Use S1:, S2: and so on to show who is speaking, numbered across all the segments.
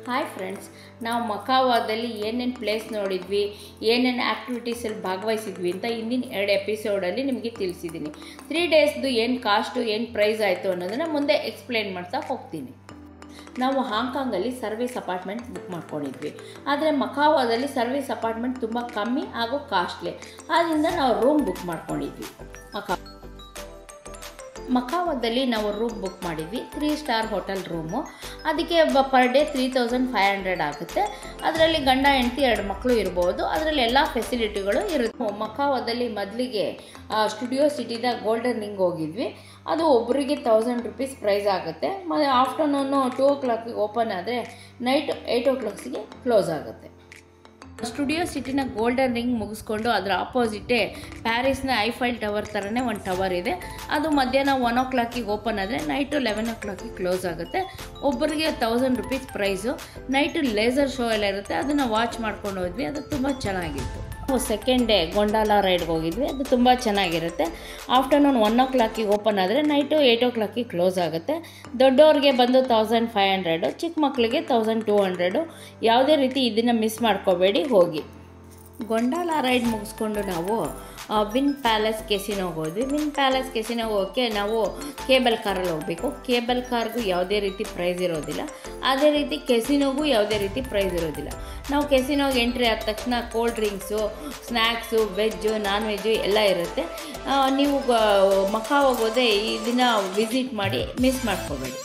S1: Hi friends, ನಾವು ಮಕಾವಾದಲ್ಲಿ ಏನೇನು place ನೋಡಿದ್ವಿ, ಏನೇನು ಆ್ಯಕ್ಟಿವಿಟೀಸಲ್ಲಿ ಭಾಗವಹಿಸಿದ್ವಿ ಅಂತ ಹಿಂದಿನ 2 ಎಪಿಸೋಡಲ್ಲಿ ನಿಮಗೆ ತಿಳಿಸಿದ್ದೀನಿ. 3 ಡೇಸ್ದು ಏನು ಕಾಸ್ಟು, ಏನು ಪ್ರೈಸ್ ಆಯಿತು ಅನ್ನೋದನ್ನು ಮುಂದೆ ಎಕ್ಸ್ಪ್ಲೇನ್ ಮಾಡ್ತಾ ಹೋಗ್ತೀನಿ. ನಾವು ಹಾಂಗ್ಕಾಂಗಲ್ಲಿ ಸರ್ವಿಸ್ ಅಪಾರ್ಟ್ಮೆಂಟ್ ಬುಕ್ ಮಾಡ್ಕೊಂಡಿದ್ವಿ. ಆದರೆ ಮಕಾವಾದಲ್ಲಿ ಸರ್ವಿಸ್ ಅಪಾರ್ಟ್ಮೆಂಟ್ ತುಂಬ ಕಮ್ಮಿ ಹಾಗೂ ಕಾಸ್ಟ್ಲಿ. ಆದ್ದರಿಂದ ನಾವು ರೂಮ್ ಬುಕ್ ಮಾಡ್ಕೊಂಡಿದ್ವಿ. ಮಕಾವಾದಲ್ಲಿ ನಾವು ರೂಮ್ ಬುಕ್ ಮಾಡಿದ್ವಿ. 3 ಸ್ಟಾರ್ ಹೋಟೆಲ್ ರೂಮು. ಅದಕ್ಕೆ ಪರ್ ಡೇ 3500 ಆಗುತ್ತೆ. ಅದರಲ್ಲಿ ಗಂಡ ಹೆಂಡತಿ 2 ಮಕ್ಕಳು ಇರ್ಬೋದು. ಅದರಲ್ಲಿ ಎಲ್ಲ ಫೆಸಿಲಿಟಿಗಳು ಇರುತ್ತೆ. ಮಕಾವಾದಲ್ಲಿ ಮೊದಲಿಗೆ ಸ್ಟುಡಿಯೋ ಸಿಟಿದ ಗೋಲ್ಡನ್ ರಿಂಗ್ ಹೋಗಿದ್ವಿ. ಅದು ಒಬ್ಬರಿಗೆ 1000 ರೂಪೀಸ್ ಪ್ರೈಸ್ ಆಗುತ್ತೆ. ಮತ್ತು ಆಫ್ಟರ್ನೂನು 2 o'clock ಓಪನ್ ಆದರೆ ನೈಟ್ 8 o'clock ಕ್ಲೋಸ್ ಆಗುತ್ತೆ. ಸ್ಟುಡಿಯೋ ಸಿಟಿನ ಗೋಲ್ಡನ್ ರಿಂಗ್ ಮುಗಿಸ್ಕೊಂಡು ಅದರ ಆಪೋಸಿಟೇ ಪ್ಯಾರಿಸ್ನ ಐಫೈಲ್ ಟವರ್ ಥರನೇ ಒಂದು ಟವರ್ ಇದೆ. ಅದು ಮಧ್ಯಾಹ್ನ 1 o'clock ಓಪನ್ ಆದರೆ ನೈಟು 11 o'clock ಕ್ಲೋಸ್ ಆಗುತ್ತೆ. ಒಬ್ಬರಿಗೆ 1000 rupees price. Night laser show ಎಲ್ಲ ಇರುತ್ತೆ. ಅದನ್ನು ವಾಚ್ ಮಾಡ್ಕೊಂಡು ಹೋದ್ವಿ. ಅದು ತುಂಬ ಚೆನ್ನಾಗಿತ್ತು. ಸೆಕೆಂಡ್ ಡೇ ಗೊಂಡಾಲ ರೈಡ್ಗೆ ಹೋಗಿದ್ವಿ. ಅದು ತುಂಬ ಚೆನ್ನಾಗಿರುತ್ತೆ. ಆಫ್ಟರ್ನೂನ್ 1 o'clock ಓಪನ್ ಆದರೆ ನೈಟು 8 o'clock ಕ್ಲೋಸ್ ಆಗುತ್ತೆ. ದೊಡ್ಡವ್ರಿಗೆ ಬಂದು 1500, ಚಿಕ್ಕ ಮಕ್ಕಳಿಗೆ 1200. ಯಾವುದೇ ರೀತಿ ಇದನ್ನು ಮಿಸ್ ಮಾಡ್ಕೋಬೇಡಿ, ಹೋಗಿ. ಗೊಂಡಾಲ ರೈಡ್ ಮುಗಿಸ್ಕೊಂಡು ನಾವು ವಿನ್ ಪ್ಯಾಲೇಸ್ ಕೆಸಿನೋಗೆ ಹೋದ್ವಿ. ವಿನ್ ಪ್ಯಾಲೇಸ್ ಕೆಸಿನೋಗೆ ಹೋಗೋಕ್ಕೆ ನಾವು ಕೇಬಲ್ ಕಾರಲ್ಲಿ ಹೋಗಬೇಕು. ಕೇಬಲ್ ಕಾರ್ಗೂ ಯಾವುದೇ ರೀತಿ ಪ್ರೈಸ್ ಇರೋದಿಲ್ಲ. ಅದೇ ರೀತಿ ಕೆಸಿನೋಗೂ ಯಾವುದೇ ರೀತಿ ಪ್ರೈಸ್ ಇರೋದಿಲ್ಲ. ನಾವು ಕೆಸಿನೋಗೆ ಎಂಟ್ರಿ ಆದ ತಕ್ಷಣ cold drinks, snacks, veg, non veg ಎಲ್ಲ ಇರುತ್ತೆ. ನೀವು ಮಕಾವಾಗೆ ಹೋದರೆ ಇದನ್ನು ವಿಸಿಟ್ ಮಾಡಿ, ಮಿಸ್ ಮಾಡ್ಕೋಬೇಡಿ.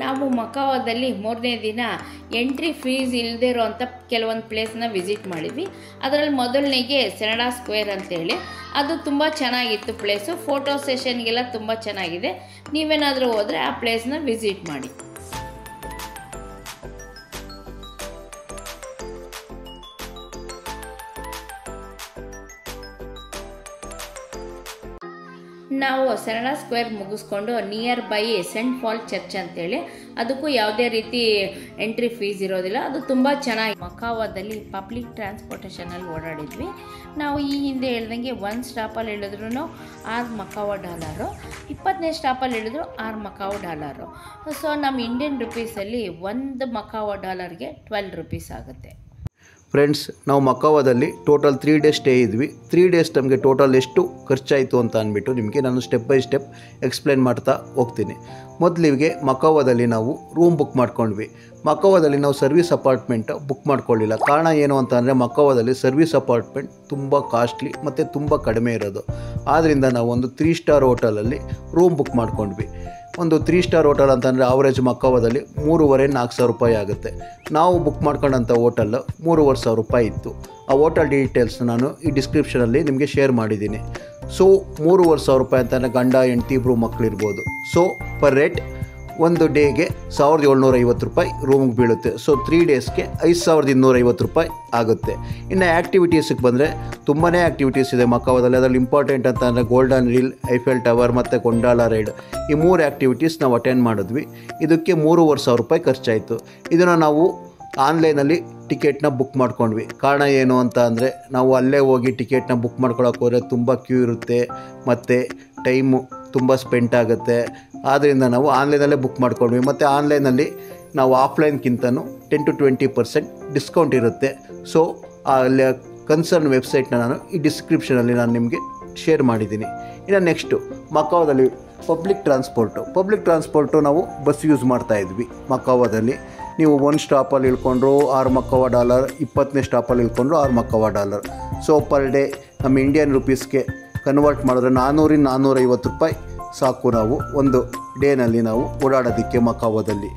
S1: ನಾವು ಮಕಾವಾದಲ್ಲಿ 3ನೇ ದಿನ ಎಂಟ್ರಿ ಫೀಸ್ ಇಲ್ಲದೆ ಇರೋವಂಥ ಕೆಲವೊಂದು ಪ್ಲೇಸ್ನ ವಿಸಿಟ್ ಮಾಡಿದ್ವಿ. ಅದರಲ್ಲಿ ಮೊದಲನೇಗೆ ಸೆನಡಾ ಸ್ಕ್ವೇರ್ ಅಂತೇಳಿ. ಅದು ತುಂಬ ಚೆನ್ನಾಗಿತ್ತು ಪ್ಲೇಸು. ಫೋಟೋ ಸೆಷನ್ಗೆಲ್ಲ ತುಂಬ ಚೆನ್ನಾಗಿದೆ. ನೀವೇನಾದರೂ ಹೋದರೆ ಆ ಪ್ಲೇಸ್ನ ವಿಸಿಟ್ ಮಾಡಿ. ನಾವು ಸೆನಡಾ ಸ್ಕ್ವೇರ್ ಮುಗಿಸ್ಕೊಂಡು near by Saint Paul church ಅಂತೇಳಿ, ಅದಕ್ಕೂ ಯಾವುದೇ ರೀತಿ ಎಂಟ್ರಿ ಫೀಸ್ ಇರೋದಿಲ್ಲ. ಅದು ತುಂಬ ಚೆನ್ನಾಗಿ. ಮಕಾವಾದಲ್ಲಿ ಪಬ್ಲಿಕ್ ಟ್ರಾನ್ಸ್ಪೋರ್ಟೇಷನಲ್ಲಿ ಓಡಾಡಿದ್ವಿ. ನಾವು ಈ ಹಿಂದೆ ಹೇಳ್ದಂಗೆ 1 ಸ್ಟಾಪಲ್ಲಿ ಇಳಿದ್ರೂ $6 ಮಕಾವಾ, 20ನೇ ಸ್ಟಾಪಲ್ಲಿ ಇಳಿದ್ರು $6 ಮಕಾವಾ. ಸೊ ನಮ್ಮ ಇಂಡಿಯನ್ ರುಪೀಸಲ್ಲಿ 1 ಮಕಾವಾ $ಗೆ 12 ರೂಪೀಸ್ ಆಗುತ್ತೆ.
S2: ಫ್ರೆಂಡ್ಸ್, ನಾವು ಮಕಾವಾದಲ್ಲಿ ಟೋಟಲ್ 3 ಡೇಸ್ ಸ್ಟೇ ಇದ್ವಿ. 3 ಡೇಸ್ ನಮಗೆ ಟೋಟಲ್ ಎಷ್ಟು ಖರ್ಚಾಯಿತು ಅಂತ ಅಂದ್ಬಿಟ್ಟು ನಿಮಗೆ ನಾನು ಸ್ಟೆಪ್ ಬೈ ಸ್ಟೆಪ್ ಎಕ್ಸ್ಪ್ಲೇನ್ ಮಾಡ್ತಾ ಹೋಗ್ತೀನಿ. ಮೊದಲಿಗೆ ಮಕಾವಾದಲ್ಲಿ ನಾವು ರೂಮ್ ಬುಕ್ ಮಾಡ್ಕೊಂಡ್ವಿ. ಮಕಾವಾದಲ್ಲಿ ನಾವು ಸರ್ವಿಸ್ ಅಪಾರ್ಟ್ಮೆಂಟ್ ಬುಕ್ ಮಾಡ್ಕೊಳ್ಳಿಲ್ಲ. ಕಾರಣ ಏನು ಅಂತ ಅಂದರೆ ಮಕಾವಾದಲ್ಲಿ ಸರ್ವಿಸ್ ಅಪಾರ್ಟ್ಮೆಂಟ್ ತುಂಬ ಕಾಸ್ಟ್ಲಿ ಮತ್ತು ತುಂಬ ಕಡಿಮೆ ಇರೋದು. ಆದ್ದರಿಂದ ನಾವು ಒಂದು 3 ಸ್ಟಾರ್ ಹೋಟೆಲಲ್ಲಿ ರೂಮ್ ಬುಕ್ ಮಾಡ್ಕೊಂಡ್ವಿ. ಒಂದು 3 ಸ್ಟಾರ್ ಹೋಟೆಲ್ ಅಂತಂದರೆ ಆವ್ರೇಜ್ ಮಕಾವಾದಲ್ಲಿ 3,500-4,000 ರೂಪಾಯಿ ಆಗುತ್ತೆ. ನಾವು ಬುಕ್ ಮಾಡ್ಕೊಂಡಂಥ ಹೋಟೆಲ್ 3,500 ರೂಪಾಯಿ ಇತ್ತು. ಆ ಹೋಟೆಲ್ ಡೀಟೇಲ್ಸ್ ನಾನು ಈ ಡಿಸ್ಕ್ರಿಪ್ಷನಲ್ಲಿ ನಿಮಗೆ ಶೇರ್ ಮಾಡಿದ್ದೀನಿ. ಸೊ 3,500 ರೂಪಾಯಿ ಅಂತಂದರೆ ಗಂಡ ಹೆಂಡತಿ ಇಬ್ಬರು ಮಕ್ಕಳಿರ್ಬೋದು. ಸೊ ಪರ್ ರೇಟ್ ಒಂದು ಡೇಗೆ 1,750 ರೂಪಾಯಿ ರೂಮಿಗೆ ಬೀಳುತ್ತೆ. ಸೊ 3 ಡೇಸ್ಗೆ 5,250 ರೂಪಾಯಿ ಆಗುತ್ತೆ. ಇನ್ನು ಆ್ಯಕ್ಟಿವಿಟೀಸಿಗೆ ಬಂದರೆ ತುಂಬಾ ಆ್ಯಕ್ಟಿವಿಟೀಸ್ ಇದೆ ಮಕಾವಾದಲ್ಲಿ. ಅದರಲ್ಲಿ ಇಂಪಾರ್ಟೆಂಟ್ ಅಂತ ಅಂದರೆ ಗೋಲ್ಡನ್ ರೀಲ್, ಐಫೆಲ್ ಟವರ್ ಮತ್ತು ಗೊಂಡಾಲ ರೈಡ್. ಈ 3 ಆ್ಯಕ್ಟಿವಿಟೀಸ್ ನಾವು ಅಟೆಂಡ್ ಮಾಡಿದ್ವಿ. ಇದಕ್ಕೆ 3,500 ರೂಪಾಯಿ ಖರ್ಚಾಯಿತು. ಇದನ್ನು ನಾವು ಆನ್ಲೈನಲ್ಲಿ ಟಿಕೆಟ್ನ ಬುಕ್ ಮಾಡ್ಕೊಂಡ್ವಿ. ಕಾರಣ ಏನು ಅಂತ ಅಂದರೆ ನಾವು ಅಲ್ಲೇ ಹೋಗಿ ಟಿಕೆಟ್ನ ಬುಕ್ ಮಾಡ್ಕೊಳಕ್ಕೆ ಹೋದರೆ ತುಂಬ ಕ್ಯೂ ಇರುತ್ತೆ ಮತ್ತು ಟೈಮು ತುಂಬ ಸ್ಪೆಂಟ್ ಆಗುತ್ತೆ. ಆದ್ದರಿಂದ ನಾವು ಆನ್ಲೈನಲ್ಲೇ ಬುಕ್ ಮಾಡ್ಕೊಂಡ್ವಿ. ಮತ್ತು ಆನ್ಲೈನಲ್ಲಿ ನಾವು ಆಫ್ಲೈನ್ಗಿಂತನೂ 10 to 20% ಡಿಸ್ಕೌಂಟ್ ಇರುತ್ತೆ. ಸೊ ಅಲ್ಲಿ ಕನ್ಸರ್ನ್ ವೆಬ್ಸೈಟ್ನ ನಾನು ಈ ಡಿಸ್ಕ್ರಿಪ್ಷನಲ್ಲಿ ನಾನು ನಿಮಗೆ ಶೇರ್ ಮಾಡಿದ್ದೀನಿ. ಇನ್ನು ನೆಕ್ಸ್ಟು ಮಕಾವಾದಲ್ಲಿ ಪಬ್ಲಿಕ್ ಟ್ರಾನ್ಸ್ಪೋರ್ಟು ನಾವು ಬಸ್ ಯೂಸ್ ಮಾಡ್ತಾಯಿದ್ವಿ. ಮಕಾವಾದಲ್ಲಿ ನೀವು 1 ಸ್ಟಾಪಲ್ಲಿ ಇಳ್ಕೊಂಡ್ರು $6 ಮಕಾವಾ, 20ನೇ ಸ್ಟಾಪಲ್ಲಿ ಇಳ್ಕೊಂಡ್ರು $6 ಮಕಾವಾ. ಸೊ ಪರ್ ಡೇ ನಮ್ಮ ಇಂಡಿಯನ್ ರುಪೀಸ್ಗೆ ಕನ್ವರ್ಟ್ ಮಾಡಿದ್ರೆ 400-450 ರೂಪಾಯಿ ಸಾಕು ನಾವು ಒಂದು ಡೇನಲ್ಲಿ ನಾವು ಓಡಾಡೋದಕ್ಕೆ ಮಕಾವಾದಲ್ಲಿ.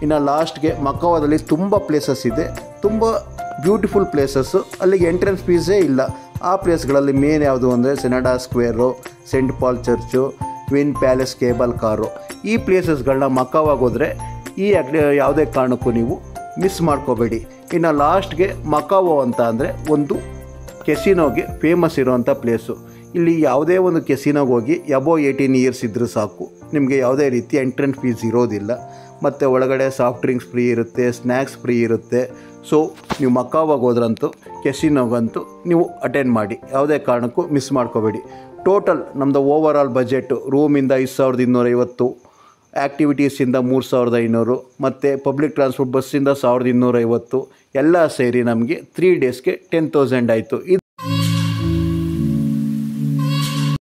S2: ಇನ್ನು ಲಾಸ್ಟ್ಗೆ ಮಕಾವಾದಲ್ಲಿ ತುಂಬ ಪ್ಲೇಸಸ್ ಇದೆ, ತುಂಬ ಬ್ಯೂಟಿಫುಲ್ ಪ್ಲೇಸಸ್ಸು. ಅಲ್ಲಿಗೆ ಎಂಟ್ರೆನ್ಸ್ ಫೀಸೇ ಇಲ್ಲ. ಆ ಪ್ಲೇಸ್ಗಳಲ್ಲಿ ಮೇನ್ ಯಾವುದು ಅಂದರೆ Senado Square, Saint Paul Church, Wynn Palace, cable car. ಈ ಪ್ಲೇಸಸ್ಗಳನ್ನ ಮಕಾವಾಗೆ ಹೋದರೆ ಈ ಯಾವುದೇ ಕಾರಣಕ್ಕೂ ನೀವು ಮಿಸ್ ಮಾಡ್ಕೋಬೇಡಿ. ಇನ್ನು ಲಾಸ್ಟ್ಗೆ ಮಕಾವಾ ಅಂತ ಅಂದರೆ ಒಂದು ಕೆಸಿನೋಗೆ ಫೇಮಸ್ ಇರೋವಂಥ ಪ್ಲೇಸು. ಇಲ್ಲಿ ಯಾವುದೇ ಒಂದು ಕೆಸಿನೋಗೆ ಹೋಗಿ ಅಬೌವ್ 18 ಇಯರ್ಸ್ ಇದ್ದರೂ ಸಾಕು, ನಿಮಗೆ ಯಾವುದೇ ರೀತಿ ಎಂಟ್ರೆನ್ಸ್ ಫೀಸ್ ಇರೋದಿಲ್ಲ. ಮತ್ತು ಒಳಗಡೆ ಸಾಫ್ಟ್ ಡ್ರಿಂಕ್ಸ್ ಫ್ರೀ ಇರುತ್ತೆ, ಸ್ನ್ಯಾಕ್ಸ್ ಫ್ರೀ ಇರುತ್ತೆ. ಸೊ ನೀವು ಮಕ್ಕಾವಾಗ ಹೋದ್ರಂತೂ ಕೆಸಿನೋಗಂತೂ ನೀವು ಅಟೆಂಡ್ ಮಾಡಿ, ಯಾವುದೇ ಕಾರಣಕ್ಕೂ ಮಿಸ್ ಮಾಡ್ಕೋಬೇಡಿ. ಟೋಟಲ್ ನಮ್ಮದು ಓವರ್ ಆಲ್ ಬಜೆಟು ರೂಮಿಂದ 5250, ಆ್ಯಕ್ಟಿವಿಟೀಸಿಂದ 3500 ಮತ್ತು ಪಬ್ಲಿಕ್ ಟ್ರಾನ್ಸ್ಪೋರ್ಟ್ ಬಸ್ಸಿಂದ 1250 ಎಲ್ಲ ಸೇರಿ ನಮಗೆ 3 ಡೇಸ್ಗೆ 10,000 ಆಯಿತು.